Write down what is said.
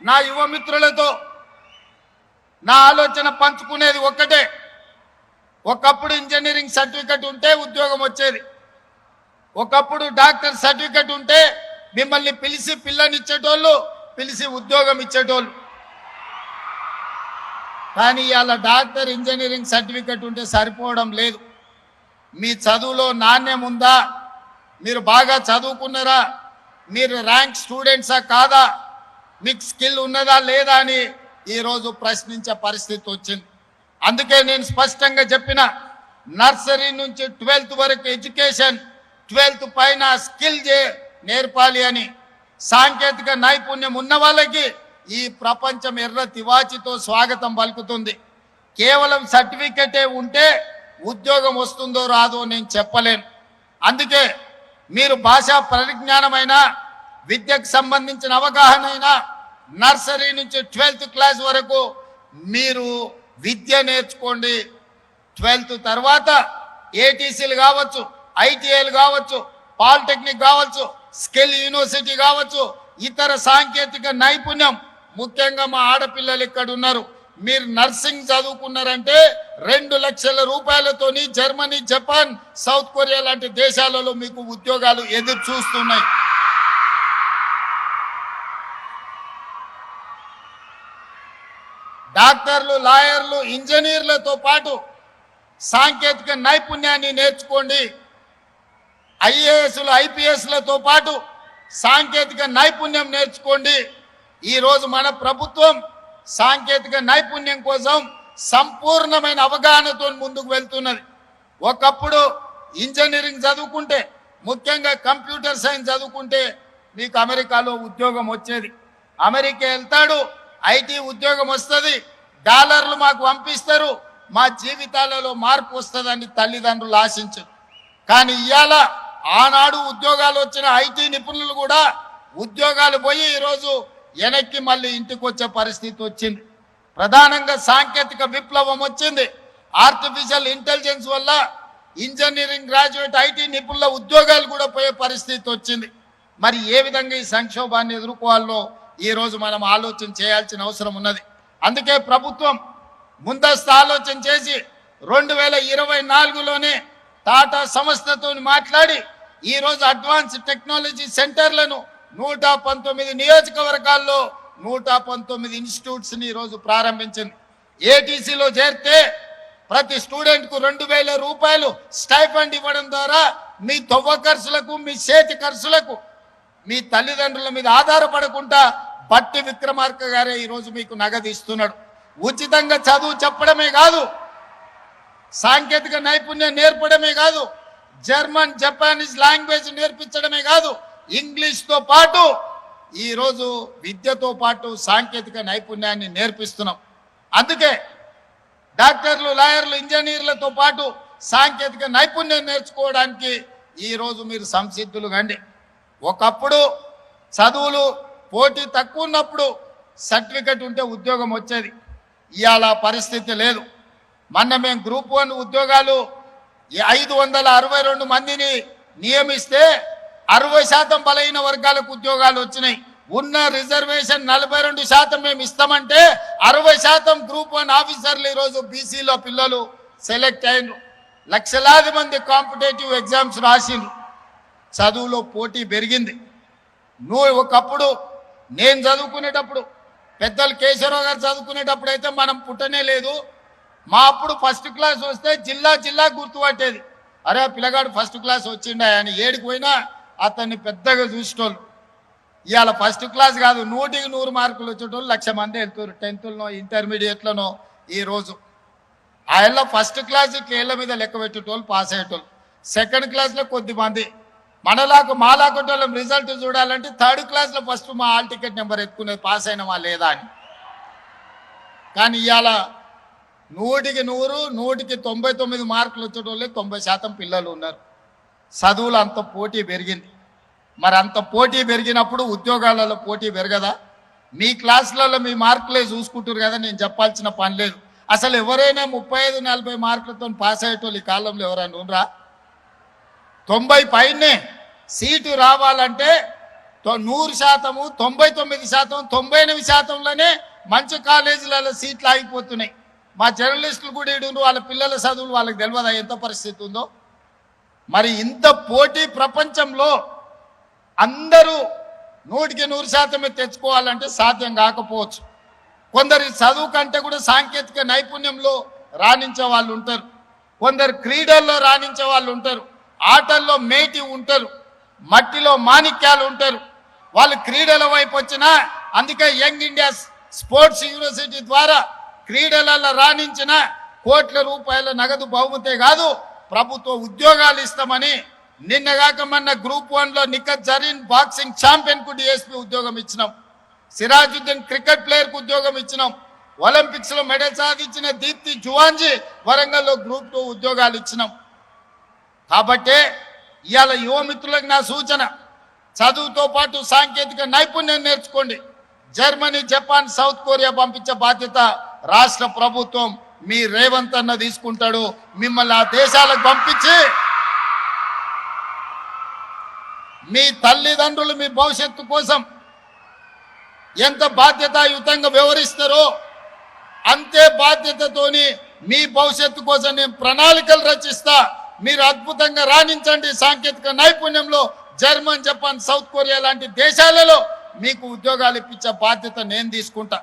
నా యువ మిత్రులతో నా ఆలోచన పంచుకునేది ఒక్కటే. ఒకప్పుడు ఇంజనీరింగ్ సర్టిఫికెట్ ఉంటే ఉద్యోగం వచ్చేది. ఒకప్పుడు డాక్టర్ సర్టిఫికెట్ ఉంటే మిమ్మల్ని పిలిచి పిల్లనిచ్చేటోళ్ళు, పిలిచి ఉద్యోగం ఇచ్చేటోళ్ళు. కానీ ఇవాళ డాక్టర్ ఇంజనీరింగ్ సర్టిఫికెట్ ఉంటే సరిపోవడం లేదు. మీ చదువులో నాణ్యం ఉందా, మీరు బాగా చదువుకున్నారా, మీరు ర్యాంక్ స్టూడెంట్సా కాదా, మీకు స్కిల్ ఉన్నదా లేదా అని ఈరోజు ప్రశ్నించే పరిస్థితి వచ్చింది. అందుకే నేను స్పష్టంగా చెప్పిన, నర్సరీ నుంచి 12th వరకు ఎడ్యుకేషన్, 12th పైన స్కిల్ నేర్పాలి అని. సాంకేతిక నైపుణ్యం ఉన్న వాళ్ళకి ఈ ప్రపంచం ఎర్ర తివాచితో స్వాగతం పలుకుతుంది. కేవలం సర్టిఫికెటే ఉంటే ఉద్యోగం వస్తుందో రాదో నేను చెప్పలేను. అందుకే మీరు భాషా పరిజ్ఞానమైన, విద్యకు సంబంధించిన అవగాహన అయినా, నర్సరీ నుంచి 12th క్లాస్ వరకు మీరు విద్య నేర్చుకోండి. 12th తర్వాత ఏటీసీలు కావచ్చు, ఐటీఐలు కావచ్చు, పాలిటెక్నిక్ కావచ్చు, స్కిల్ యూనివర్సిటీ కావచ్చు, ఇతర సాంకేతిక నైపుణ్యం. ముఖ్యంగా మా ఆడపిల్లలు ఇక్కడ ఉన్నారు. మీరు నర్సింగ్ చదువుకున్నారంటే 2 లక్షల రూపాయలతోని జర్మనీ, జపాన్, సౌత్ కొరియా లాంటి దేశాలలో మీకు ఉద్యోగాలు ఎదురు చూస్తున్నాయి. డాక్టర్లు, లాయర్లు, ఇంజనీర్లతో పాటు సాంకేతిక నైపుణ్యాన్ని నేర్చుకోండి. ఐఏఎస్లు, ఐపీఎస్లతో పాటు సాంకేతిక నైపుణ్యం నేర్చుకోండి. ఈరోజు మన ప్రభుత్వం సాంకేతిక నైపుణ్యం కోసం సంపూర్ణమైన అవగాహనతో ముందుకు వెళ్తున్నది. ఒకప్పుడు ఇంజనీరింగ్ చదువుకుంటే, ముఖ్యంగా కంప్యూటర్ సైన్స్ చదువుకుంటే మీకు అమెరికాలో ఉద్యోగం వచ్చేది. అమెరికా వెళ్తాడు, ఐటీ ఉద్యోగం వస్తుంది, డాలర్లు మాకు పంపిస్తారు, మా జీవితాలలో మార్పు వస్తుందని తల్లిదండ్రులు ఆశించారు. కానీ ఇవాళ ఆనాడు ఉద్యోగాలు వచ్చిన ఐటీ నిపుణులు కూడా ఉద్యోగాలు పోయి ఈరోజు వెనక్కి మళ్ళీ ఇంటికి వచ్చే పరిస్థితి వచ్చింది. ప్రధానంగా సాంకేతిక విప్లవం వచ్చింది. ఆర్టిఫిషియల్ ఇంటెలిజెన్స్ వల్ల ఇంజనీరింగ్ గ్రాడ్యుయేట్ ఐటీ నిపుణుల ఉద్యోగాలు కూడా పోయే పరిస్థితి వచ్చింది. మరి ఏ విధంగా ఈ సంక్షోభాన్ని ఎదుర్కోవాలో ఈరోజు మనం ఆలోచన చేయాల్సిన అవసరం ఉన్నది. అందుకే ప్రభుత్వం ముందస్తు ఆలోచన చేసి 2024లోనే టాటా సంస్థతో మాట్లాడి ఈరోజు అడ్వాన్స్ టెక్నాలజీ సెంటర్లను 119 నియోజకవర్గాల్లో 119 ఇన్స్టిట్యూట్స్ని ఈరోజు ప్రారంభించింది. ఏటీసీలో చేరితే ప్రతి స్టూడెంట్కు 2000 రూపాయలు స్టైఫండ్ ఇవ్వడం ద్వారా మీ తొవ్వ ఖర్చులకు, మీ చేతి ఖర్చులకు, మీ తల్లిదండ్రుల మీద ఆధారపడకుండా బట్టి విక్రమార్క గారే ఈరోజు మీకు నగదు ఇస్తున్నాడు. ఉచితంగా చదువు చెప్పడమే కాదు, సాంకేతిక నైపుణ్యం నేర్పడమే కాదు, జర్మన్, జపానీస్ లాంగ్వేజ్ నేర్పించడమే కాదు, ఇంగ్లీష్తో పాటు ఈరోజు విద్యతో పాటు సాంకేతిక నైపుణ్యాన్ని నేర్పిస్తున్నాం. అందుకే డాక్టర్లు, లాయర్లు, ఇంజనీర్లతో పాటు సాంకేతిక నైపుణ్యం నేర్చుకోవడానికి ఈరోజు మీరు సంసిద్ధులు కండి. ఒకప్పుడు చదువులు పోటీ తక్కువ ఉన్నప్పుడు సర్టిఫికెట్ ఉంటే ఉద్యోగం వచ్చేది. ఇవాళ పరిస్థితి లేదు. మొన్న మేము గ్రూప్ 1 ఉద్యోగాలు 562 మందిని నియమిస్తే 60% బలహీన వర్గాలకు ఉద్యోగాలు వచ్చినాయి. ఉన్న రిజర్వేషన్ 42% మేము ఇస్తామంటే 60% గ్రూప్ 1 ఆఫీసర్లు ఈరోజు బీసీలో పిల్లలు సెలెక్ట్ అయినరు. లక్షలాది మంది కాంపిటేటివ్ ఎగ్జామ్స్ రాసిండ్రు. చదువులో పోటీ పెరిగింది. ఒకప్పుడు నేను చదువుకునేటప్పుడు, పెద్దలు కేశవరావు గారు చదువుకునేటప్పుడు అయితే మనం పుట్టనే లేదు. మా అప్పుడు ఫస్ట్ క్లాస్ వస్తే జిల్లా గుర్తుపట్టేది. అరే పిల్లగాడు ఫస్ట్ క్లాస్ వచ్చిండా అని. ఏడికి పోయినా అతన్ని పెద్దగా చూసేటోళ్ళు. ఇవాళ ఫస్ట్ క్లాస్ కాదు, 100కి 100 మార్కులు వచ్చేటోళ్ళు 1,00,000 మంది వెళ్తారు. 10థ్లోనో ఇంటర్మీడియట్లోనో. ఈరోజు ఆయన ఫస్ట్ క్లాస్ కేళ్ళ మీద లెక్క పెట్టేటోళ్ళు పాస్ అయ్యేటోళ్ళు. సెకండ్ క్లాస్లో కొద్దిమంది. మాలాకొట్టోళ్ళం రిజల్ట్ చూడాలంటే 3rd క్లాస్లో ఫస్ట్ మా హాల్ టికెట్ నెంబర్ ఎత్తుకునేది పాస్ అయినమా లేదా అని. కానీ ఇవాళ 100కి 100, 100కి 99 మార్కులు వచ్చేటోళ్ళే 90% పిల్లలు ఉన్నారు. చదువులు అంత పోటీ పెరిగింది. మరి అంత పోటీ పెరిగినప్పుడు ఉద్యోగాలలో పోటీ పెరగదా? మీ క్లాసులలో మీ మార్కులే చూసుకుంటారు కదా, నేను చెప్పాల్సిన పని లేదు. అసలు ఎవరైనా 35-40 మార్కులతో పాస్ అయ్యేటోళ్ళు ఈ కాలంలో ఎవరైనా ఉండరా? 90 పైనే సీటు రావాలంటే 100%, 99%, 98%లోనే మంచి కాలేజీలలో సీట్లు ఆగిపోతున్నాయి. మా జర్నలిస్టులు కూడా ఇడు వాళ్ళ పిల్లల చదువులు వాళ్ళకి తెలియదా ఎంత పరిస్థితి ఉందో. మరి ఇంత పోటీ ప్రపంచంలో అందరూ 100% తెచ్చుకోవాలంటే సాధ్యం కాకపోవచ్చు. కొందరు చదువు కంటే కూడా సాంకేతిక నైపుణ్యంలో రాణించే వాళ్ళు ఉంటారు, కొందరు క్రీడల్లో రాణించే వాళ్ళు ఉంటారు, ఆటల్లో మేటి ఉంటారు, మట్టిలో మాణిక్యాలు ఉంటారు. వాళ్ళు క్రీడల వైపు వచ్చినా, అందుకే యంగ్ ఇండియా స్పోర్ట్స్ యూనివర్సిటీ ద్వారా క్రీడలలో రాణించిన కోట్ల రూపాయల నగదు బహుమతే కాదు ప్రభుత్వ ఉద్యోగాలు ఇస్తామని నిన్నగాక మొన్న గ్రూప్ 1లో నిఖత్ జరీన్ బాక్సింగ్ ఛాంపియన్ కు డిఎస్పీ ఉద్యోగం ఇచ్చినాం, సిరాజుద్దీన్ క్రికెట్ ప్లేయర్ కు ఉద్యోగం ఇచ్చినాం, ఒలింపిక్స్ లో మెడల్ సాధించిన దీప్తి జువాంజీ వరంగల్లో గ్రూప్ 2 ఉద్యోగాలు ఇచ్చినాం. కాబట్టి ఇవాళ యువమిత్రులకు నా సూచన, చదువుతో పాటు సాంకేతిక నైపుణ్యం నేర్చుకోండి. జర్మనీ, జపాన్, సౌత్ కొరియా పంపించే బాధ్యత రాష్ట్ర ప్రభుత్వం మీ రేవంత్ అన్న తీసుకుంటాడు. మిమ్మల్ని ఆ దేశాలకు పంపించి మీ తల్లిదండ్రులు మీ భవిష్యత్తు కోసం ఎంత బాధ్యతాయుతంగా వ్యవహరిస్తారో అంతే బాధ్యతతోని మీ భవిష్యత్తు కోసం నేను ప్రణాళికలు రచిస్తా. మీరు అద్భుతంగా రాణించండి సాంకేతిక నైపుణ్యంలో. జర్మన్, జపాన్, సౌత్ కొరియా లాంటి దేశాలలో మీకు ఉద్యోగాలు ఇప్పించే బాధ్యత నేను తీసుకుంటా.